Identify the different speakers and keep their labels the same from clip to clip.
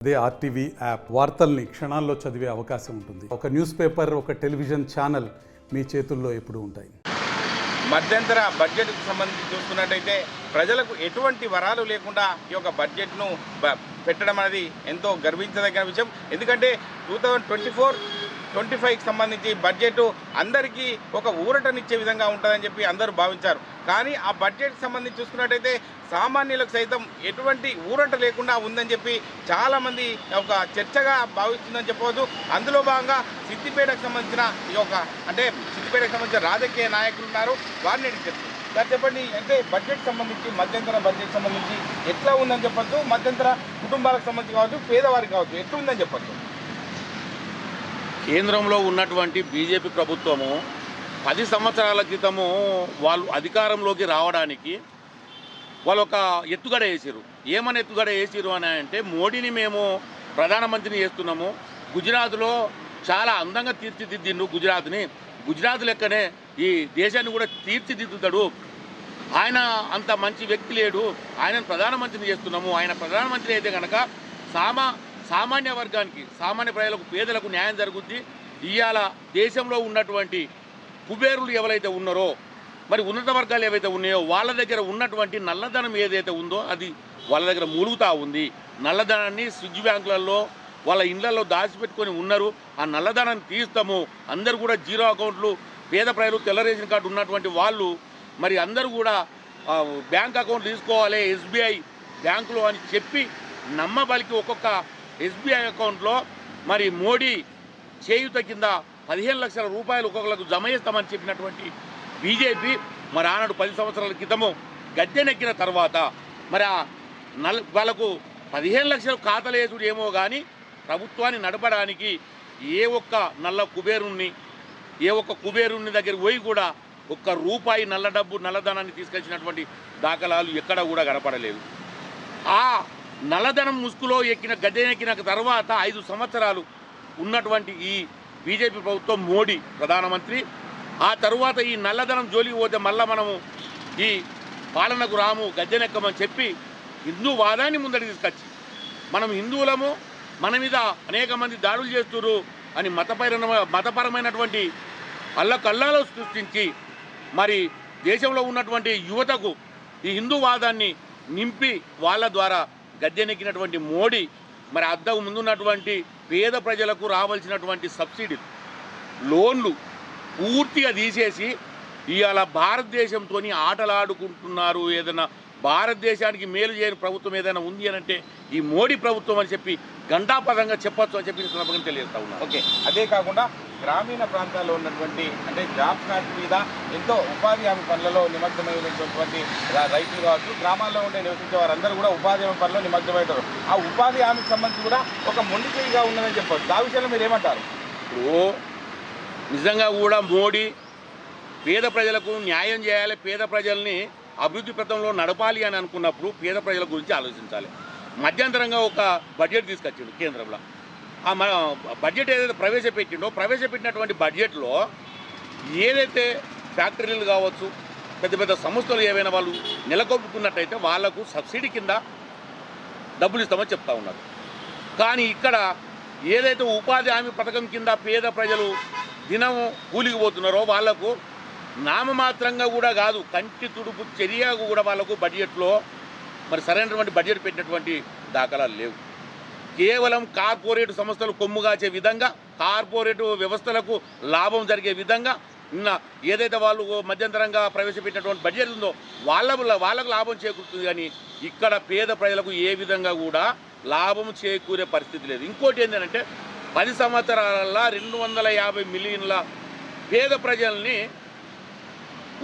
Speaker 1: అదే RTV app వార్తల్ని క్షణాల్లో చదివే అవకాశం ఉంటుంది. ఒక న్యూస్ పేపర్, ఒక టెలివిజన్ ఛానల్ మీ చేతుల్లో ఎప్పుడూ ఉంటాయి.
Speaker 2: మధ్యంతర బడ్జెట్కు సంబంధించి చూసుకున్నట్టయితే ప్రజలకు ఎటువంటి వరాలు లేకుండా ఈ యొక్క బడ్జెట్ను పెట్టడం అనేది ఎంతో గర్వించదగిన విషయం. ఎందుకంటే 2024-25కి సంబంధించి బడ్జెట్ అందరికీ ఒక ఊరటనిచ్చే విధంగా ఉంటుందని చెప్పి అందరూ భావించారు. కానీ ఆ బడ్జెట్కి సంబంధించి చూసుకున్నట్టయితే సామాన్యులకు సైతం ఎటువంటి ఊరట లేకుండా ఉందని చెప్పి చాలామంది ఒక చర్చగా భావిస్తుందని చెప్పవచ్చు. అందులో భాగంగా సిద్దిపేటకు సంబంధించిన ఈ యొక్క సిద్దిపేటకు సంబంధించిన రాజకీయ నాయకులు ఉన్నారు, వారిని అడిగి చెప్పండి. అంటే బడ్జెట్ సంబంధించి మధ్యంతర బడ్జెట్ సంబంధించి ఎట్లా ఉందని చెప్పచ్చు, మధ్యంతర కుటుంబాలకు సంబంధించి కావచ్చు, పేదవారికి కావచ్చు, ఎట్లా ఉందని చెప్పచ్చు.
Speaker 3: కేంద్రంలో ఉన్నటువంటి బీజేపీ ప్రభుత్వము 10 సంవత్సరాల క్రితము వాళ్ళు అధికారంలోకి రావడానికి వాళ్ళు ఒక ఎత్తుగడ వేసారు. ఏమని ఎత్తుగడ వేసారు అని అంటే, మోడీని మేము ప్రధానమంత్రిని చేస్తున్నాము, గుజరాత్లో చాలా అందంగా తీర్చిదిద్దిండు, గుజరాత్ లెక్కనే ఈ దేశాన్ని కూడా తీర్చిదిద్దుతాడు, ఆయన అంత మంచి వ్యక్తి లేడు, ఆయనను ప్రధానమంత్రిని చేస్తున్నాము, ఆయన ప్రధానమంత్రి అయితే కనుక సామాన్య వర్గానికి, సామాన్య ప్రజలకు, పేదలకు న్యాయం జరుగుద్ది. ఇవాళ దేశంలో ఉన్నటువంటి కుబేరులు ఎవరైతే ఉన్నారో, మరి ఉన్నత వర్గాలు ఏవైతే ఉన్నాయో వాళ్ళ దగ్గర ఉన్నటువంటి నల్లధనం ఏదైతే ఉందో అది వాళ్ళ దగ్గర మూలుగుతూ ఉంది. నల్లధనాన్ని స్విచ్ బ్యాంకులలో వాళ్ళ ఇళ్లలో దాచిపెట్టుకొని ఉన్నారు. ఆ నల్లధనాన్ని తీస్తాము, అందరూ కూడా జీరో అకౌంట్లు, పేద ప్రజలు తెల్ల రేషన్ కార్డు ఉన్నటువంటి వాళ్ళు మరి అందరూ కూడా బ్యాంక్ అకౌంట్ తీసుకోవాలి ఎస్బీఐ బ్యాంకులో అని చెప్పి నమ్మబలికి ఒక్కొక్క ఎస్బీఐ అకౌంట్లో మరి మోడీ చేయూత కింద 15 లక్షల రూపాయలు ఒక్కొక్కరికి జమ చేస్తామని చెప్పినటువంటి బీజేపీ మరి ఆనాడు 10 సంవత్సరాల క్రితము గద్దెనెక్కిన తర్వాత మరి వాళ్ళకు 15 లక్షల ఖాతాలు వేసుడు ఏమో కానీ ప్రభుత్వాన్ని నడపడానికి ఏ ఒక్క కుబేరుని దగ్గర పోయి కూడా ఒక్క రూపాయి నల్ల డబ్బు, నల్లధనాన్ని తీసుకొచ్చినటువంటి దాఖలాలు ఎక్కడా కూడా కనపడలేదు. ఆ నల్లధనం ముసుగులో గద్దెనెక్కిన తర్వాత 5 సంవత్సరాలు ఉన్నటువంటి ఈ బీజేపీ ప్రభుత్వం, మోడీ ప్రధానమంత్రి, ఆ తరువాత ఈ నల్లధనం జోలికి పోతే మళ్ళీ మనము ఈ పాలనకు రాము, గద్దెనెక్కమని చెప్పి హిందూవాదాన్ని ముందరికి తీసుకొచ్చి మనం హిందువులము, మన మీద అనేక మంది దాడులు చేస్తున్నారు అని మతపరమైనటువంటి అల్లకల్లాలు సృష్టించి మరి దేశంలో ఉన్నటువంటి యువతకు ఈ హిందూవాదాన్ని నింపి వాళ్ళ ద్వారా గద్దెనెక్కినటువంటి మోడీ మరి అంతకు ముందున్నటువంటి పేద ప్రజలకు రావాల్సినటువంటి సబ్సిడీలు, లోన్లు పూర్తిగా తీసేసి ఇవాళ భారతదేశంతో ఆటలాడుకుంటున్నారు. ఏదైనా భారతదేశానికి మేలు చేయని ప్రభుత్వం ఏదైనా ఉంది అని అంటే ఈ మోడీ ప్రభుత్వం అని చెప్పి ఘంటాపదంగా చెప్పొచ్చు అని చెప్పి సందర్భంగా తెలియజేస్తా ఉన్నాను.
Speaker 2: ఓకే, అదే కాకుండా గ్రామీణ ప్రాంతాల్లో ఉన్నటువంటి జాబ్ కార్డు మీద ఎంతో ఉపాధి హామీ పనులలో నిమగ్నమైనటువంటి రైతులు కావచ్చు, గ్రామాల్లో ఉండే నివసించే వారందరూ కూడా ఉపాధి హామీ పనుల్లో నిమగ్నమవుతారు. ఆ ఉపాధి హామీకి సంబంధించి కూడా ఒక మొండిచేయిగా ఉన్నదని చెప్పవచ్చు. ఆ విషయంలో మీరు ఏమంటారు?
Speaker 3: ఇప్పుడు నిజంగా కూడా మోడీ పేద ప్రజలకు న్యాయం చేయాలి, పేద ప్రజల్ని అభివృద్ధి పథంలో నడపాలి అని అనుకున్నప్పుడు పేద ప్రజల గురించి ఆలోచించాలి. మధ్యంతరంగా ఒక బడ్జెట్ తీసుకొచ్చిండు కేంద్రంలో. ఆ బడ్జెట్ ఏదైతే ప్రవేశపెట్టినటువంటి బడ్జెట్లో ఏదైతే ఫ్యాక్టరీలు కావచ్చు, పెద్ద పెద్ద సంస్థలు ఏవైనా వాళ్ళు నెలకొల్పుకున్నట్టయితే వాళ్లకు సబ్సిడీ కింద డబ్బులు ఇస్తామని చెప్తా ఉన్నారు. కానీ ఇక్కడ ఏదైతే ఉపాధి హామీ పథకం కింద పేద ప్రజలు దినము కూలికి పోతున్నారో వాళ్లకు నామమాత్రంగా కూడా కాదు, కంటి తుడుపు చర్యకు కూడా వాళ్లకు బడ్జెట్లో మరి సరైనటువంటి బడ్జెట్ పెట్టినటువంటి దాఖలాలు లేవు. కేవలం కార్పొరేట్ సంస్థలు కొమ్ముగాచే విధంగా, కార్పొరేట్ వ్యవస్థలకు లాభం జరిగే విధంగా నిన్న ఏదైతే వాళ్ళు మధ్యంతరంగా ప్రవేశపెట్టినటువంటి బడ్జెట్ ఉందో వాళ్ళకు లాభం చేకూరుతుంది. కానీ ఇక్కడ పేద ప్రజలకు ఏ విధంగా కూడా లాభం చేకూరే పరిస్థితి లేదు. ఇంకోటి ఏంటంటే 10 సంవత్సరాల 250 మిలియన్ల పేద ప్రజల్ని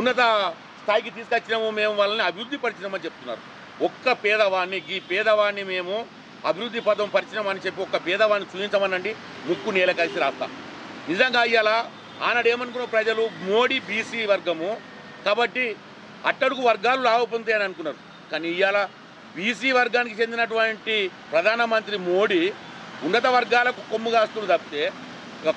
Speaker 3: ఉన్నత స్థాయికి తీసుకొచ్చినాము, మేము వాళ్ళని అభివృద్ధి పరిచినామని చెప్తున్నారు. ఒక్క పేదవాడిని మేము అభివృద్ధి పదం పరిచినామని చెప్పి ఒక్క పేదవాడిని చూపించమనండి, ముక్కు నేల కలిసి రాస్తా. నిజంగా ఇవాళ ఆనాడు ఏమనుకున్న ప్రజలు, మోడీ బీసీ వర్గము కాబట్టి అట్టడుగు వర్గాలు లాభ పొందుతాయని అనుకున్నారు. కానీ ఇవాళ బీసీ వర్గానికి చెందినటువంటి ప్రధానమంత్రి మోడీ ఉన్నత వర్గాలకు కొమ్ము కాస్తుడు తప్పితే,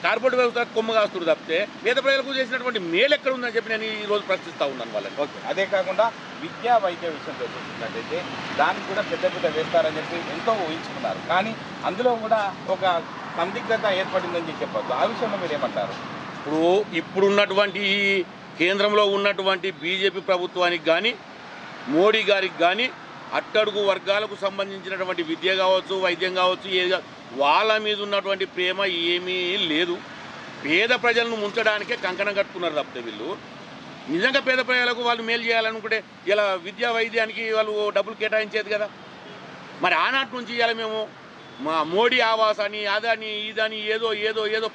Speaker 3: కార్పొరేట్ వ్యవస్థకు కొమ్ము కాస్తుడు తప్పితే పేద ప్రజలకు చేసినటువంటి మేలు ఎక్కడ ఉందని చెప్పి నేను ఈరోజు ప్రశ్నిస్తూ ఉన్నాను వాళ్ళని.
Speaker 2: ఓకే, అదే కాకుండా విద్యా వైద్య విషయంలో చూసినట్టయితే దానికి కూడా పెద్ద వేస్తారని చెప్పి ఎంతో ఊహించుకున్నారు. కానీ అందులో కూడా ఒక సందిగ్ధత ఏర్పడిందని చెప్పొచ్చు. ఆ విషయంలో మీరు ఏమంటారు?
Speaker 3: ఇప్పుడున్నటువంటి కేంద్రంలో ఉన్నటువంటి బీజేపీ ప్రభుత్వానికి కానీ మోడీ గారికి కానీ అట్టడుగు వర్గాలకు సంబంధించినటువంటి విద్య కావచ్చు, వైద్యం కావచ్చు, వాళ్ళ మీద ఉన్నటువంటి ప్రేమ ఏమీ లేదు. పేద ప్రజలను ముంచడానికే కంకణం కట్టుకున్నారు తప్పితే వీళ్ళు నిజంగా పేద ప్రజలకు వాళ్ళు మేలు చేయాలనుకుంటే ఇలా విద్యా వైద్యానికి వాళ్ళు డబ్బులు కేటాయించేది కదా. మరి ఆనాటి నుంచి ఇలా మేము మా మోడీ ఆవాస్ అని అదని ఇదని ఏదో ఏదో ఏదో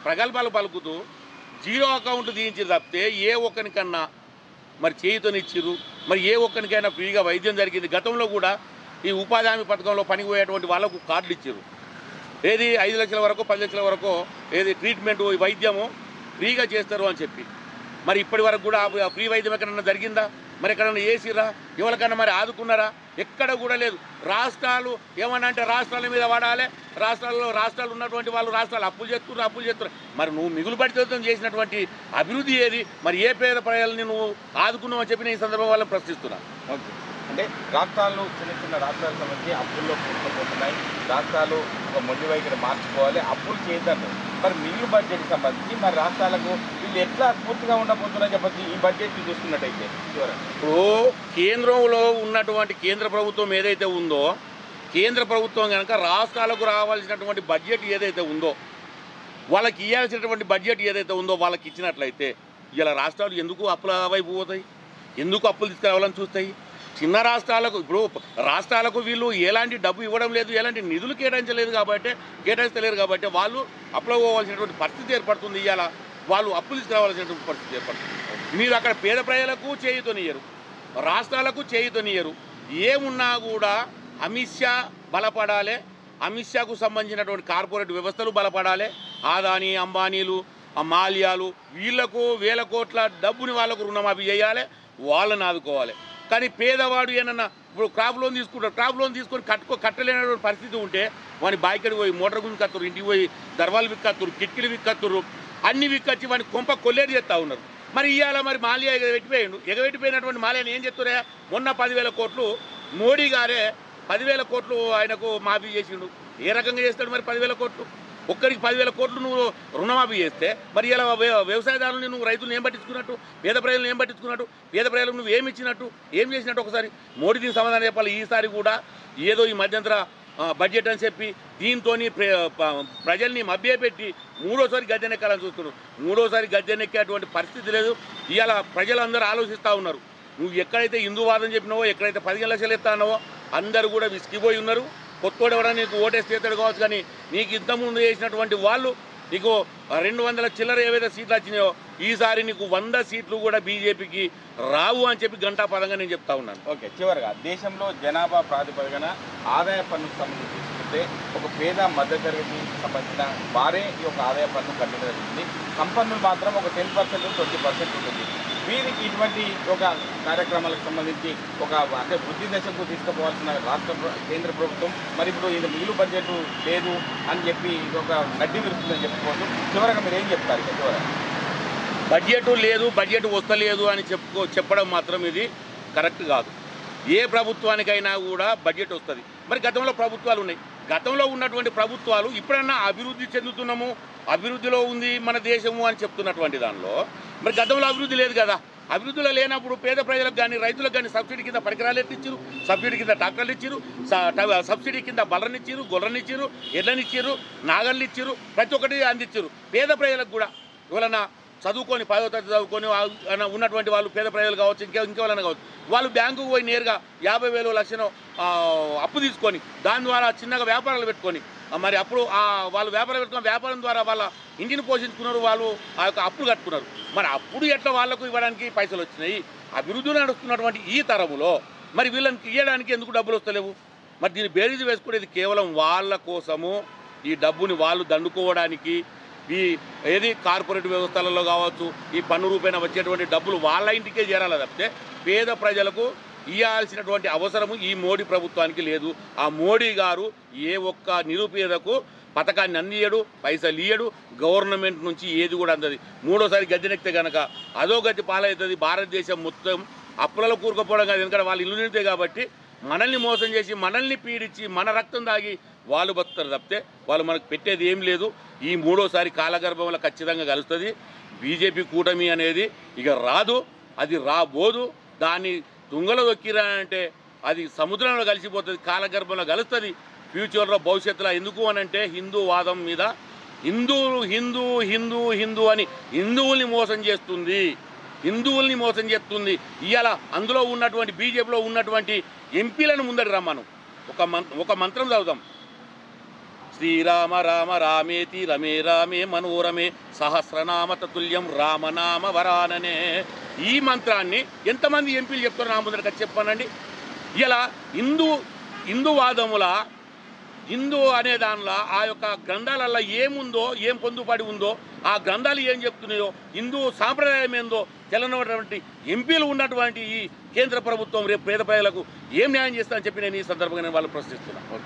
Speaker 3: ప్రగల్భాలు పలుకుతూ జీరో అకౌంట్ తీయించారు తప్పితే ఏ ఒక్కరికన్నా మరి చేయుతనిచ్చిర్రు, మరి ఏ ఒక్కరికైనా ఫ్రీగా వైద్యం జరిగింది. గతంలో కూడా ఈ ఉపాధి హామీ పథకంలో పనిపోయేటువంటి వాళ్ళకు కార్డులు ఇచ్చారు. ఏది 5 లక్షల వరకు 10 లక్షల వరకు ఏది ట్రీట్మెంటు వైద్యము ఫ్రీగా చేస్తారు అని చెప్పి. మరి ఇప్పటి వరకు కూడా ఫ్రీ వైద్యం ఎక్కడన్నా జరిగిందా? మరి ఎక్కడన్నా చేసిర్రా? ఎవరికన్నా మరి ఆదుకున్నారా? ఎక్కడ కూడా లేదు. రాష్ట్రాలు ఏమన్నా అంటే రాష్ట్రాల మీద వాడాలి, రాష్ట్రాలు ఉన్నటువంటి వాళ్ళు రాష్ట్రాలు అప్పులు చేస్తున్నారు. మరి నువ్వు మిగులు పడితే చేసినటువంటి అభివృద్ధి ఏది? మరి ఏ పేద ప్రజల్ని నువ్వు ఆదుకున్నావు అని చెప్పి నేను ఈ సందర్భం వాళ్ళని ప్రశ్నిస్తున్నా.
Speaker 2: ఓకే, అంటే రాష్ట్రాలు చిన్న రాష్ట్రాలకు సంబంధించి అప్పుల్లో కూర్చుపోతున్నాయి. రాష్ట్రాలు ఒక మొండి వైఖరి మార్చుకోవాలి, అప్పులు చేయద్దంటారు. మరి మిగులు బడ్జెట్కి సంబంధించి మరి రాష్ట్రాలకు వీళ్ళు ఎట్లా పూర్తిగా ఉండబోతున్నారని చెప్పచ్చు ఈ బడ్జెట్ని చూసుకున్నట్టయితే?
Speaker 3: ఇప్పుడు కేంద్రంలో ఉన్నటువంటి కేంద్ర ప్రభుత్వం ఏదైతే ఉందో, కేంద్ర ప్రభుత్వం కనుక రాష్ట్రాలకు రావాల్సినటువంటి బడ్జెట్ ఏదైతే ఉందో, వాళ్ళకి ఇవ్వాల్సినటువంటి బడ్జెట్ ఏదైతే ఉందో వాళ్ళకి ఇచ్చినట్లయితే ఇలా రాష్ట్రాలు ఎందుకు అప్పుల వైపు పోతాయి? ఎందుకు అప్పులు తీసుకురావాలని చూస్తాయి? చిన్న రాష్ట్రాలకు ఇప్పుడు రాష్ట్రాలకు వీళ్ళు ఎలాంటి డబ్బు ఇవ్వడం లేదు, ఎలాంటి నిధులు కేటాయించలేరు కాబట్టి వాళ్ళు అప్పులు పోవాల్సినటువంటి పరిస్థితి ఏర్పడుతుంది. ఇవాళ వాళ్ళు అప్పులు తీసుకురావాల్సినటువంటి పరిస్థితి ఏర్పడుతుంది. మీరు అక్కడ పేద ప్రజలకు చేయుతనియ్యరు, రాష్ట్రాలకు చేయుతనియ్యరు. ఏమున్నా కూడా అమిత్ షా బలపడాలి, అమిత్ షాకు సంబంధించినటువంటి కార్పొరేట్ వ్యవస్థలు బలపడాలి. ఆదాని, అంబానీలు, మాల్యాలు వీళ్లకు వేల కోట్ల డబ్బుని వాళ్ళకు రుణమాఫీ చేయాలి, వాళ్ళని ఆదుకోవాలి. కానీ పేదవాడు ఏమన్నా ఇప్పుడు క్రాప్ లోన్ తీసుకుంటారు, క్రాప్ లోన్ తీసుకొని కట్టలేనటువంటి పరిస్థితి ఉంటే వాని బాయికడికి పోయి మోటార్ గురించి కత్తురు, ఇంటికి పోయి దర్వాలు విక్కత్తురు, కిటికీలు విక్కత్తురు, అన్ని విక్కచ్చి వాని కొంప కొల్లేరు చేస్తూ ఉన్నారు. మరి ఇవాళ మరి మాల్యా ఎగబెట్టిపోయినటువంటి మాల్యాని ఏం చెప్తారే? మొన్న 10,000 కోట్లు మోడీ గారే 10,000 కోట్లు ఆయనకు మాఫీ చేసిండు. ఏ రకంగా చేస్తాడు మరి 10,000 కోట్లు? ఒక్కరికి 10,000 కోట్లు నువ్వు రుణమాఫీ చేస్తే మరి ఇలా వ్యవసాయదారులని నువ్వు రైతులను ఏం పట్టించుకున్నట్టు? పేద ప్రజలను ఏం పట్టించుకున్నట్టు? పేద ప్రజలకు నువ్వు ఏమి ఇచ్చినట్టు, ఏం చేసినట్టు? ఒకసారి మోడీ దీనికి సమాధానం చెప్పాలి. ఈసారి కూడా ఏదో ఈ మధ్యంతర బడ్జెట్ అని చెప్పి దీంతో ప్రజల్ని మభ్యపెట్టి మూడోసారి గద్దెనెక్కాలని చూస్తున్నారు. మూడోసారి గద్దెనెక్కేటువంటి పరిస్థితి లేదు. ఇవాళ ప్రజలందరూ ఆలోచిస్తూ ఉన్నారు. నువ్వు ఎక్కడైతే హిందూవాదం చెప్పినావో, ఎక్కడైతే 15 లక్షలు ఎత్తానవో అందరూ కూడా విసిగిపోయి ఉన్నారు. కొత్తోడు ఎవరైనా నీకు ఓటేసి చేస్తాడు కావచ్చు, కానీ నీకు ఇంతకుముందు చేసినటువంటి వాళ్ళు నీకు 200 చిల్లర ఏవైతే సీట్లు వచ్చినాయో ఈసారి నీకు 100 సీట్లు కూడా బీజేపీకి రావు అని చెప్పి ఘంటాపదంగా నేను చెప్తా ఉన్నాను.
Speaker 2: ఓకే, చివరిగా దేశంలో జనాభా ప్రాతిపదికన ఆదాయ పన్నుకు సంబంధించి తీసుకుంటే ఒక పేద మధ్యతరగతికి సంబంధించిన వారే ఈ యొక్క ఆదాయ పన్ను కట్టడం జరుగుతుంది. సంపన్నులు మాత్రం ఒక 10% 20% ఉంటుంది. వీరికి ఇటువంటి ఒక కార్యక్రమాలకు సంబంధించి ఒక అంటే వృద్ధి దశకు తీసుకుపోవాల్సిన కేంద్ర ప్రభుత్వం మరి ఇప్పుడు ఇది మిగులు బడ్జెట్ లేదు అని చెప్పి ఇది ఒక నడ్డి విరుస్తుందని చెప్పుకోవచ్చు. చివరగా మీరు ఏం చెప్తారు? చివరగా
Speaker 3: బడ్జెట్ లేదు, బడ్జెట్ వస్తలేదు అని చెప్పడం మాత్రం ఇది కరెక్ట్ కాదు. ఏ ప్రభుత్వానికైనా కూడా బడ్జెట్ వస్తుంది. మరి గతంలో ప్రభుత్వాలు ఉన్నాయి, గతంలో ఉన్నటువంటి ప్రభుత్వాలు ఇప్పుడన్నా అభివృద్ధి చెందుతున్నాము, అభివృద్ధిలో ఉంది మన దేశము అని చెప్తున్నటువంటి దానిలో మరి గతంలో అభివృద్ధి లేదు కదా. అభివృద్ధిలో లేనప్పుడు పేద ప్రజలకు కానీ రైతులకు కానీ సబ్సిడీ కింద పరికరాలు ఎత్తిచ్చారు, సబ్సిడీ కింద ట్రాక్టర్లు ఇచ్చారు, సబ్సిడీ కింద బర్రనిచ్చారు, గొర్రెనిచ్చారు, ఎడ్లనిచ్చారు, నాగళ్ళు ఇచ్చారు, ప్రతి ఒక్కటి అందించారు. పేద ప్రజలకు కూడా ఎవరన్నా చదువుకొని 10వ తరగతి చదువుకొని ఉన్నటువంటి వాళ్ళు పేద ప్రజలు కావచ్చు, ఇంకెవరైనా కావచ్చు, వాళ్ళు బ్యాంకుకు పోయి నేరుగా 50,000 లక్షలు అప్పు తీసుకొని దాని ద్వారా చిన్నగా వ్యాపారాలు పెట్టుకొని మరి అప్పుడు వాళ్ళు వ్యాపారం ద్వారా వాళ్ళ ఇంటిని పోషించుకున్నారు, వాళ్ళు ఆ యొక్క అప్పులు కట్టుకున్నారు. మరి అప్పుడు ఎట్లా వాళ్లకు ఇవ్వడానికి పైసలు వచ్చినాయి? అభివృద్ధి నడుస్తున్నటువంటి ఈ తరములో మరి వీళ్ళకి ఇవ్వడానికి ఎందుకు డబ్బులు వస్తలేవు? మరి దీన్ని బేరీజు వేసుకునేది కేవలం వాళ్ళ కోసము, ఈ డబ్బుని వాళ్ళు దండుకోవడానికి, ఈ ఏది కార్పొరేట్ వ్యవస్థలలో కావచ్చు ఈ పన్ను రూపేణ వచ్చేటువంటి డబ్బులు వాళ్ళ ఇంటికే చేరాలి తప్పితే పేద ప్రజలకు ఇవ్వాల్సినటువంటి అవసరము ఈ మోడీ ప్రభుత్వానికి లేదు. ఆ మోడీ గారు ఏ ఒక్క నిరుపేదకు పథకాన్ని అందియడు, పైసలు ఇయ్యడు, గవర్నమెంట్ నుంచి ఏది కూడా అందది. మూడోసారి గద్దెనెక్కితే కనుక అదో గతి పాలవుతుంది. భారతదేశం మొత్తం అప్పులలో కూరుకుపోవడం కాదు, ఎందుకంటే వాళ్ళు ఇల్లు నిండితే కాబట్టి మనల్ని మోసం చేసి మనల్ని పీడించి మన రక్తం దాగి వాళ్ళు బతుకుతారు తప్పితే వాళ్ళు మనకు పెట్టేది ఏం లేదు. ఈ మూడోసారి కాలగర్భంలో ఖచ్చితంగా కలుస్తుంది. బీజేపీ కూటమి అనేది ఇక రాదు, అది రాబోదు. దాన్ని తుంగలో దొక్కిరానంటే అది సముద్రంలో కలిసిపోతుంది, కాలగర్భంలో కలుస్తుంది ఫ్యూచర్లో భవిష్యత్తులో. ఎందుకు అనంటే హిందూ వాదం మీద హిందువులు హిందూ హిందూ హిందూ అని హిందువుల్ని మోసం చేస్తుంది, హిందువుల్ని మోసం చేస్తుంది. ఇవాళ అందులో ఉన్నటువంటి బీజేపీలో ఉన్నటువంటి ఎంపీలను ముందడి రమ్మను. ఒక మంత్రం చదువుతాం, శ్రీరామ రామ రామేతి రమే రామే మనోరమే సహస్రనామ తతుల్యం రామనామ వరాననే. ఈ మంత్రాన్ని ఎంతమంది ఎంపీలు చెప్తారు నా ముందర చెప్పానండి. ఇలా హిందూవాదముల హిందూ అనే దానిలో ఆ యొక్క గ్రంథాలలో ఏముందో, ఏం పొందుపడి ఉందో, ఆ గ్రంథాలు ఏం చెప్తున్నాయో, హిందూ సాంప్రదాయం ఏందో తెలనటువంటి ఎంపీలు ఉన్నటువంటి ఈ కేంద్ర ప్రభుత్వం రేపు పేద ప్రజలకు ఏం న్యాయం చేస్తారని చెప్పి నేను ఈ సందర్భంగా నేను వాళ్ళు ప్రశ్నిస్తున్నాను.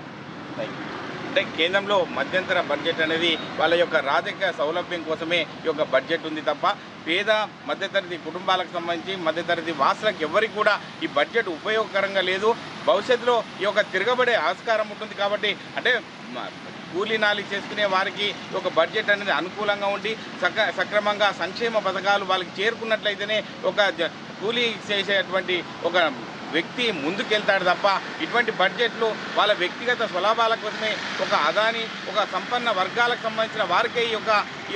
Speaker 2: అంటే కేంద్రంలో మధ్యంతర బడ్జెట్ అనేది వాళ్ళ యొక్క రాజకీయ సౌలభ్యం కోసమే ఈ యొక్క బడ్జెట్ ఉంది తప్ప పేద మధ్యతరగతి కుటుంబాలకు సంబంధించి మధ్యతరగతి వాసులకు ఎవరికి కూడా ఈ బడ్జెట్ ఉపయోగకరంగా లేదు. భవిష్యత్తులో ఈ యొక్క తిరగబడే ఆస్కారం ఉంటుంది. కాబట్టి అంటే కూలీ నాలి చేసుకునే వారికి ఒక బడ్జెట్ అనేది అనుకూలంగా ఉండి సక్రమంగా సంక్షేమ పథకాలు వాళ్ళకి చేరుకున్నట్లయితేనే ఒక కూలీ చేసేటువంటి ఒక వ్యక్తి ముందుకెళ్తాడు తప్ప ఇటువంటి బడ్జెట్లు వాళ్ళ వ్యక్తిగత స్వలాభాల కోసమే, ఒక అదాని ఒక సంపన్న వర్గాలకు సంబంధించిన వారికే ఈ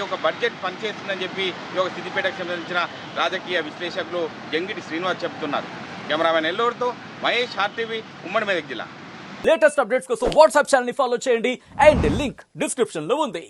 Speaker 2: యొక్క బడ్జెట్ పనిచేస్తుందని చెప్పి ఈ యొక్క సిద్దిపేటకు సంబంధించిన రాజకీయ విశ్లేషకులు జంగిటి శ్రీనివాస్ చెప్తున్నారు. కెమెరామెన్ ఎల్లూరుతో మహేష్, ఆర్టీవీ, ఉమ్మడి మెదక్ జిల్లా.
Speaker 4: లేటెస్ట్ అప్డేట్స్ కోసం వాట్సాప్ ఛానల్ ని ఫాలో చేయండి అండ్ లింక్ డిస్క్రిప్షన్ లో ఉంది.